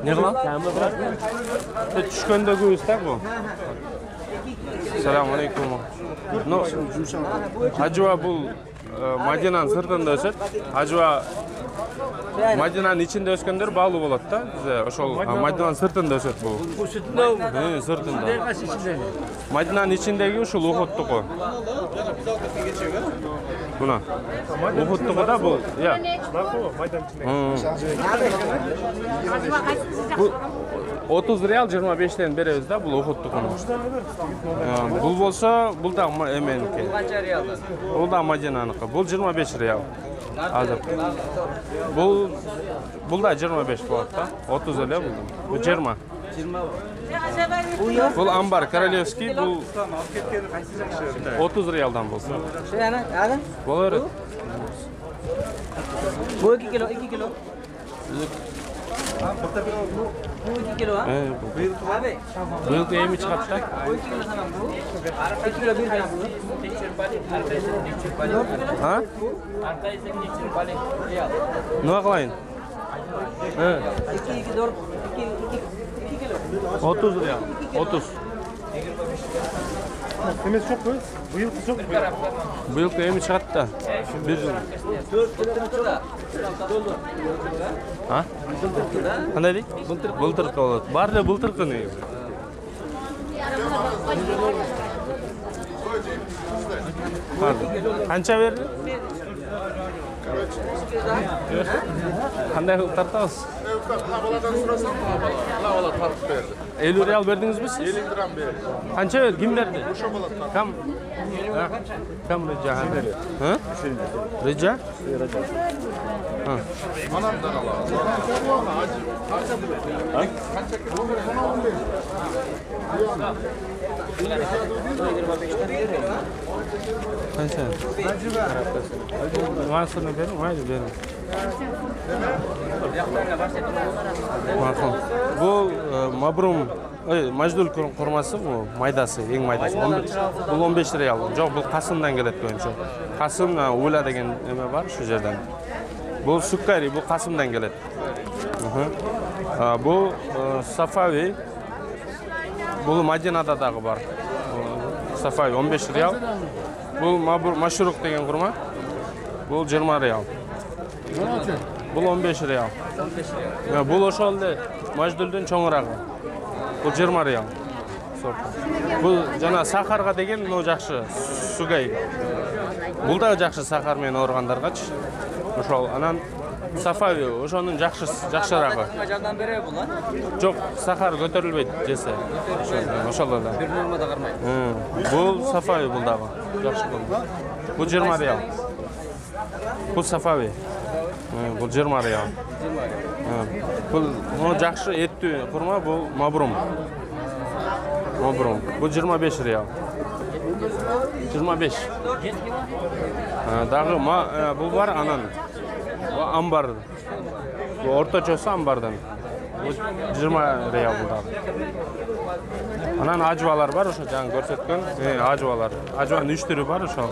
Ne kılam? Tushganda go'yizda bu. Assalomu alaykum. No, ajwa bu Madinaning sirtida o'sadi. Ajwa Madinaning ichida o'sganlar bog'li bo'ladi-da. Bizda o'sha Madinaning sirtida o'sadi bu. Bu sirtida. Sirtida. Qaysi ichida? Madinaning ichidagi o'sha o'xotdiqi. Buna. O'xotdiqida bu. Ya. Bu 30 real 25 dan beramiz-da bu o'xotdiqini. Bu bo'lsa, bu da meniki. Qancha realda? Bu da Madinaniki. Bu 25 real. Hozir. Bu da 25 bo'ladi-da. 30 real bu. Bu 20. 20. Bu ambar Korolevskiy, bu 30 realdan bo'lsa. Shu ana? Bo'lar. Bu 2 kilo, 2 kilo. Bu 2 kilo ha? Abi. Bu yil yemi chiqadi-da. Bu 2 kilo sana bu. 2 kilo bir tane bu. Ha? Nima qilayin? 2 4 2 kilo. 30 real. 30. Demek çok bu. Bu yıl çok. Bu yil yemi chiqadi-da. 1 yil. 4 kilo. Ha? Qanday deydi? Bultirq bo'ladi. Barda bultirqi negisi. Qancha berdi? Qanday qilib tartamiz? Havalardan so'rasam, havalar tartib berdi. 50 real berdingizmi siz? 50 dirham berdi. Qancha berdi? Kim berdi? Kam? Kam reja? Ha? Reja? Ha. Anamdan alalım. Qancha? Masini bering, mayli bering. Ma'qul. Bu Mabrum Majdul qurmasi bu maydasi, eng maydasi. Bu 15 real. Yo'q, bu Qasımdan keladi ko'ncha. Qasım o'la degan nima bor shu yerdan. Bu Sukkari, bu Qasımdan keladi. Bu Safavi. Bu Madinadagi bor. Safavi 15 real. Bu Mashruq degan qurma. Bu 20 real. Bu 15 real. 15 real. Bu o'shalda Majduldan cho'ngrog'i. Bu 20 real. Bu jana saharga degan no yaxshi sugay. Bu da yaxshi sahar men o'rganlargacha. O'shal anan Safavi, o'shaning yaxshirog'i. Jardam beradi bular. Yo'q, sahar ko'tarilmaydi desa. O'shallar. Bir normada qarmaydi. Bu Safavi buldagi. Yaxshi bo'ldi. Bu 20 real. Bu Safavi. Bu 20 real. Bu yaxshi etdi qurma, bu Mabrum. Mabrum. Bu 25 real. 25. Dağı bu var anan. Bu ambar. Bu o'rtacho'si ambardan. Bu 20 real buldagi. Anan ajvalar var o'sha jan ko'rsatgan. Ajvalar. Ajvaning 3 turi bor o'sha.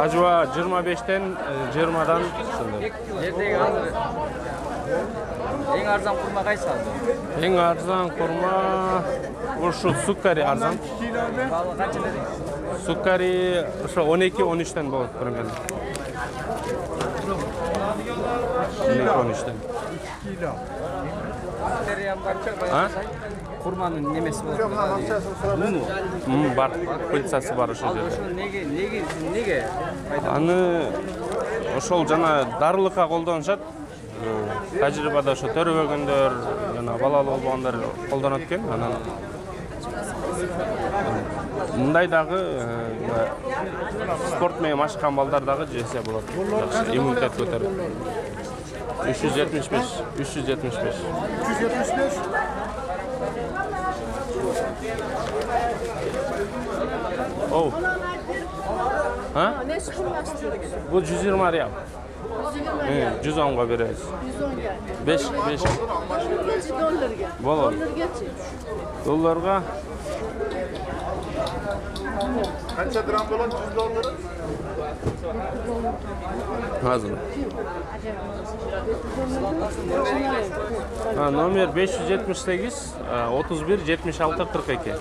Ajva 25 dan 20 dan shunday. Eng arzon qurma qaysi hozir? Eng arzon qurma o'sha Sukkari arzon. Bali qancha bering? Sukkari o'sha 12-13 dan bo'ladi primерно. 12-13 dan. Ha? Qurmaning nimasi bor? Bar, pulsasi bor o'sha yerda. Nega? Ani o'sha jana darlikqa qo'llanishadi. Tajribada o'sha to'rvaganlar, yana balali bo'lganlar qo'llanatgan. Ana bundaydagi sport bilan mashqan baldardagi jesa bo'ladi. Immunitet ko'taradi. 375. 375. Oh. Ha? Bu 120 real. 110'ga veririz. 5 dollarga. Bo'ladi. Dollarga Qancha dirham bo'ladi 100 dollar? Hazır. Ha, nomer 578 31 76 42.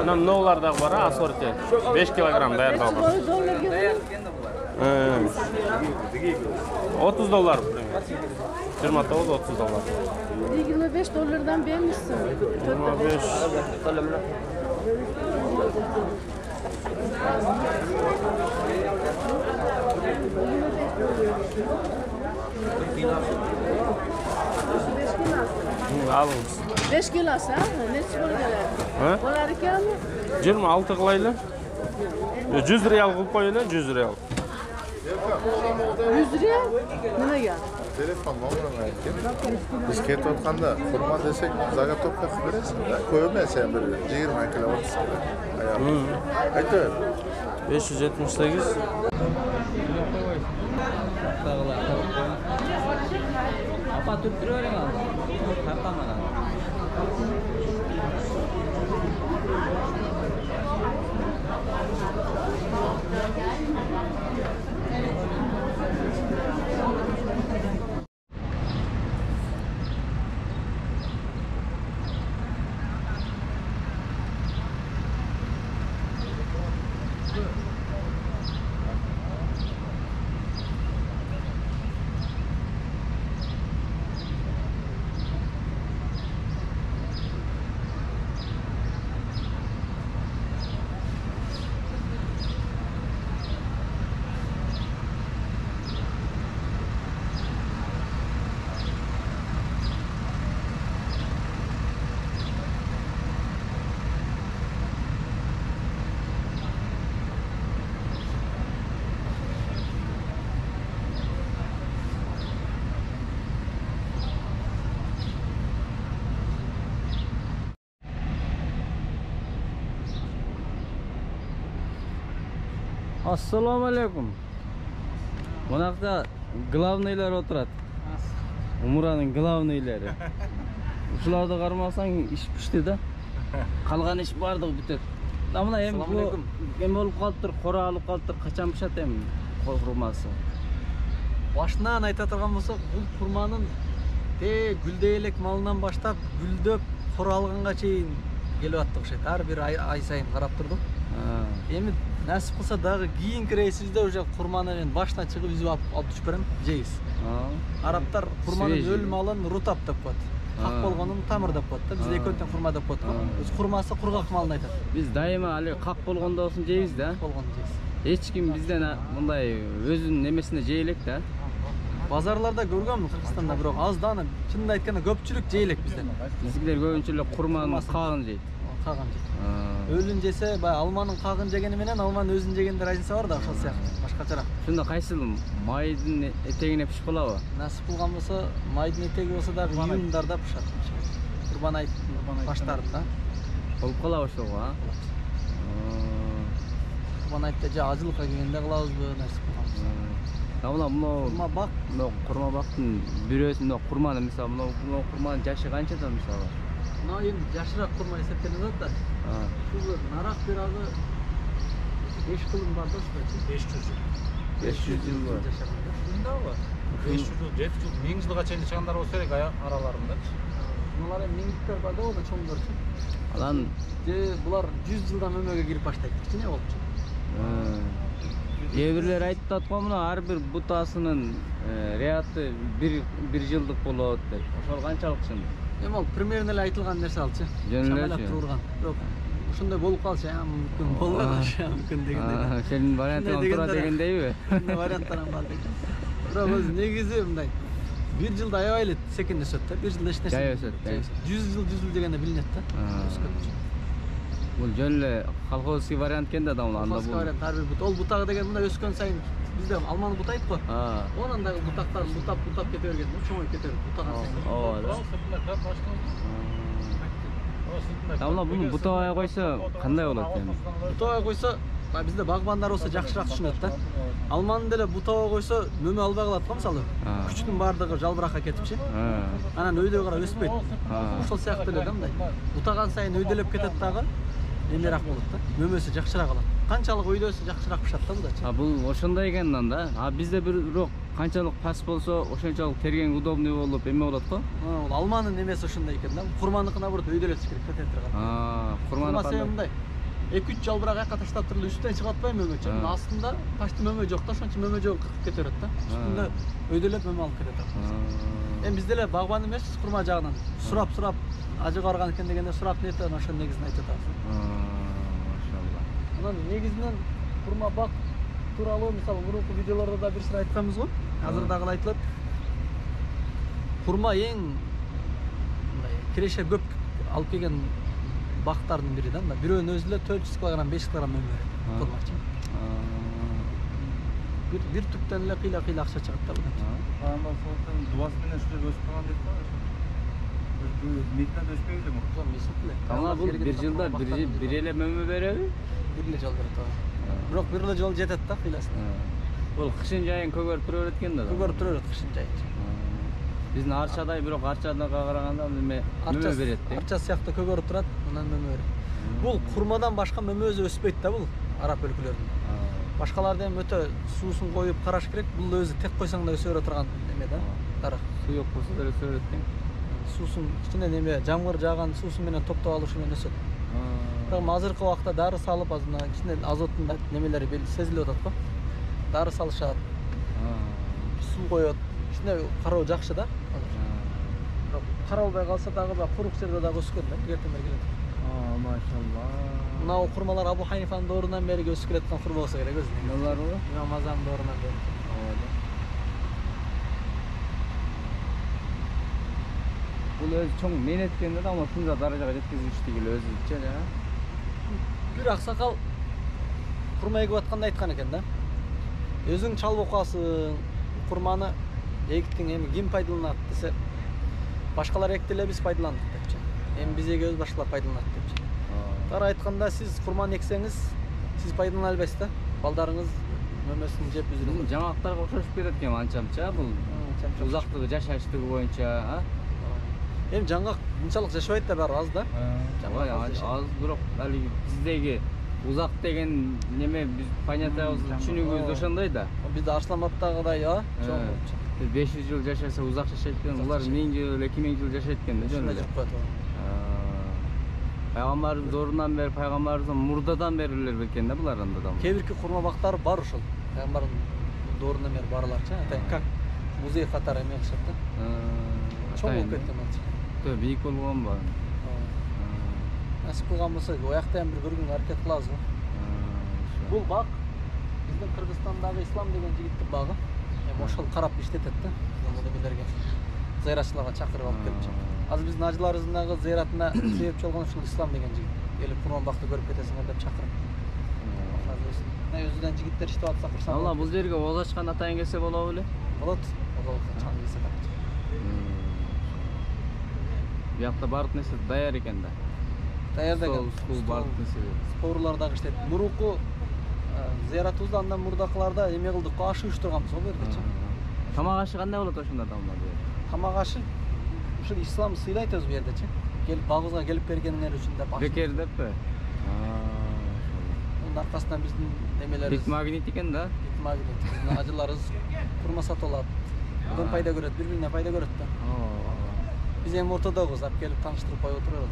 Ana no'lar da var, assorti. 5 kilogram dayarlangan. $30. 29 $30. $25'dan beğenmişsin. 25. Alыңыз. 5 kilosu ha? Ne çıkıyorlar? Ha? Olar ekan mi? 26 kılaylı. 100 riyal kılıp koyuyla, 100 riyal. 100 riyal? Nimaga? Telefon nomerini aytgan. Biz ketib o'tganda xurmo desak, zagotovka qilib berasizda. Ko'ymaysan bir 20 kilo o'tsin. Ayol. Aytib. 578. Apa tutturuyor ya? Kapama. Assalomu alaykum. Bunaqda glavniylar o'tiradi. Umraning glavniylari. Shularga qaramasang ish pishdi-da. Qolgan ish bardi bitadi. Mana ham bu nima bo'lib qolibdir, qora olib qolibdir, qachon pishadi ham xurmasi. Başından aytadigan bolsak, бұл xurmaның güldeylek malından başlap gülдөp qora alганга чейин келип атты окшойт. Ар бир ай сайын карап турдук. Эми насип кылса дагы кийинки рейсибизде уже xurmаны мен башына чыгып үзүп алып түшүп берем, жейбиз. Арабтар xurmanын өл малын рутап деп коет. Как болгонун тамыр деп коет да. Биз экөөтөн xurma деп коет. Xurmасы кургак малын айтат. Биз дайыма али как болгондо болсун жейбиз да. Болгону жейбиз. Эч ким бизден мындай өзүнүн немесине жей да. Базарларда көргөнмүн Кыргызстанда, бирок аз даны, чынында айтканда көпчүлүк жейлек бизден. Биздикилер көбүнчө xurmanын кагын жейт. Кагын жейт. Өлүн жесе, бай алманын кагын жегени менен алманын өзүн жегенде разница бар да, ошол сыяктуу. Башкачараак. Шунда кайсыл майдын этегине пишип калабы? Насип кылган болсо, майдын этеги болсо дагы июндарда пышат. Курбан айттын баштарында. Болуп калабы ошого, а? Курбан айтта же ажылыкка келгенде кылабызбы, насип кылганбыз. Мына Xurma bak. Мына xurma бактын бирөөсү мына xurmаны мисалы, мына xurmanын жашы канчада мисалы? Мына эми жашыраак xurma эсептелип атат да. Ушул нарак бирагы 5 кылым бар да, 500 жыл. 500 жыл бар. Шундабы? 500 жыл, 700 жыл, 1000 жылга чейин чыгандар болсо керек араларында. Булар эми миңдиктер бар да, ол чоңдорчу. Анан булар 100 жылдан өмөгө кирип баштайт, кичине болчу. Кээ-бирлер айтып атат го, мына ар бир бутасынын реаты 1 жылдык болот деп. Ошол канчалык чын? Эми ал примерно эле айтылган нерсе алчы. Жөн эле. Чамалап турган. Бирок ошондой болуп калса, мүмкүн болбойт, мүмкүн дегендей. Сенин вариантың тура дегендейби? Варианттарым бар деген. Бирок өзү негизи мындай 1 жылда аябай эле секин өсөт да. 1 жылда эч нерсе. Жай өсөт да. 100 жыл дегенде билинет да. Бул жөн эле колхозский вариант экен да, анда бул. Колхозский вариант ар бир бут. Ол бутагы деген мына өскөн сайын бизде алманы бутайт го. Онун дагы бутактарын бутап кете берген, чоңоюп кете берет, бутаган сайын. Ооба. Тамла буну бутабай койсо кандай болот эми? Бутабай койсо, бизде багбандар болсо жакшыраак түшүнөт да. Алманы деле бутабай койсо мөмө албай калат го, мисалы. Күчтүн баардыгы жалбыракка кетипчи. Анан өйдөгө карап өспөйт. Ошол сыяктуу эле да мындай. Бутаган сайын өйдөлөп кетет дагы. Эмерак болот да. Мөмөсү жакшыраак алат. канчалык өйдөсү жакшыраак пышат да бул да. Бул ошондой экен да. Бизде бирок канчалык пас болсо ошончолук терген удобный болуп эме болот го. Бул алманын немеси ошондой экен да. Курмандыкына наоборот өйдөлөтүш керек да тетирган. Курманы кандай? Мындай 2-3 жалбырак жакка таштап туруп үстүнөн чыгып атпайбы мөмөчө. Астында почти мөмө жок да, ошончо мөмө жок кыркып кете берет да. Үстүндө өйдөлөп мөмө алып кетет. Эми бизде эле багбан эмеспиз курма жагынан. Сурап ажыга барган экен дегенде сурап нетен ошонун негизин айтып атабыз. Машалла. Анан негизинен курма бак тууралуу мисалы мурунку видеолордо да бир сыйра айтканбыз го. Азыр дагы айтылат. Курма эң мындай киреше көп алып келген бактардын бири да. Бирөөнүн өзү эле 400 кг, 500 кг мөмө берет курмачы. Бир түптөн эле кыйла акча чыгат да бул. Андан соң дубас менен ушул өсүп калган дейт го. Метнен өспөйбү эле Жок, месип эле. Тамаа бул бир жылда бир эле мөмө береби? Бир эле жол берет. Бирок бир эле жол жетет да кыйласын. Бул кышын жайын көгөрүп тура берет экен да. Көгөрүп тура берет кышын жайын. Биздин арчадай бирок арчага караганда эме мөмө берет да. Арча сыяктуу көгөрүп турат, анан мөмө берет. Бул курмадан башка мөмө өзү өспөйт да бул араб өлкөлөрүндө. Башкаларда эми өтө суусун коюп караш керек. Бул өзү тек койсоң да өсө бере турган эме да. Дарак. Суюк болсо деле өсө берет экен. Суусун кичине неме жамгыр жааган суусу менен топтоп алышы менен өсөт. Бирок азыркы убакта дары салып азына кичине азоттун немелери сезилип атат го. Дары салышат. Суу коет. Кичине кароо жакшы да. Бирок каралбай калса дагы курук жерде дагы өскөн да. Эртең келет. Машалла. Мына курмалар Абу Ханифанын доорунан бери өсүп келаткан курма болсо керек өзү. Буларбы? Имам Азамдын доорунан бери. Бул өзү чоң менеткенде да, ама ушундай даражага жеткизиштик эле өзүчө да. Бир аксакал курма эгип атканда айткан экен да. Өзүң чалып окуасың, курманы эгиттиң эми ким пайдаланат десе, башкалар экти эле биз пайдаландык депчи. Эми биз эгебиз башкалар пайдаланат депчи. Тар айтканда сиз курманы эксеңиз, сиз пайдалана албайсыз да. Балдарыңыз мөмөсүн жеп үзүрүп. Жаңактарга окшошуп кетет экен анчамча бул. Узактыгы, жашаштыгы боюнча, Эми жаңгак мынчалык жашабайт да баары аз да. Аз бирок алиги биздеги узак деген неме биз понятиябыз түшүнүгүбүз ошондой да. Бизде Арсланбадтагыдай, чоң. 500 жыл жашаса узак жашайт экен, улар 1000 жыл, 2000 жыл жашайт экен да жөн эле. Пайгамбарыбыз доорунан бери, пайгамбарыбыздын мурдадан бери эле экен да булар анда да. Кээ бирки курма бактары бар ошол. Пайгамбардын доорунан бери барларчы. Атайын как музей катары эме кылышат да. Чоң болуп кеткен болчу. Төө бийик болгонбу? Насип кылган болсо, ояктан бир көргөнгө аракет кылабыз го. Бул бак биздин Кыргызстандагы Ислам деген жигиттин багы. Эми ошол карап иштетет да. Немелерге зыяратчыларга чакырып алып келип. Азыр биздин ажыларыбыздын дагы зыяратына себепчи болгон ушул Ислам деген жигит. Келип курман бакты көрүп кетесиңер деп чакырып. Азыр өзүнөн жигиттер иштеп атса курсак. Алла бул жерге оз ачкан атайын келсе болобу беле? Болот. Чаң келсе да. Биякта баардык нерсе даяр экен да. Даярдаган. Стол баардык нерсе. Спорлар дагы иштейт. Мурунку зыяратыбызда андан мурдакыларда эме кылдык го, аш уюштурганбыз го бу жердечи. Тамак ашы кандай болот ошондо адамдар? Тамак ашы ушул ислам сыйлайт өзү бу жердечи. Келип багыбызга келип бергениңер үчүн деп. Бекер деппи? Мунун аркасынан биздин немелерибиз Бит магнит экен да. Бит магнит. Биздин ажыларыбыз курма сатып алат. Одан пайда көрөт, бири-бирине пайда көрөт да. Биз эми ортодогуз, алып келип тааныштырып коюп отурабыз.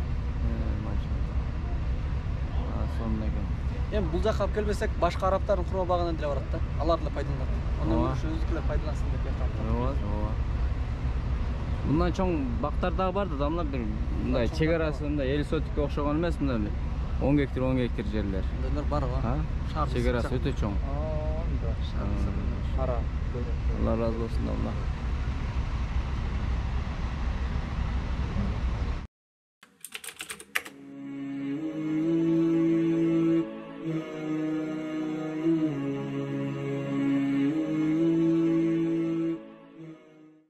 Сонун экен. Эми бул жака алып келбесек, башка арабтардын курма багынан деле барат да. Алар деле пайдаланат. Андан көрүшү өзүнүкүлөр пайдалансын деп айтам. Ооба. Мындан чоң бактар дагы бар да, мына бир мындай чек арасы мындай эл сотикке окшогон эмес, мындай 10 гектар жерлер. Мындай бар го. Чек арасы өтө чоң. Кара. Алла разы болсун, Алла.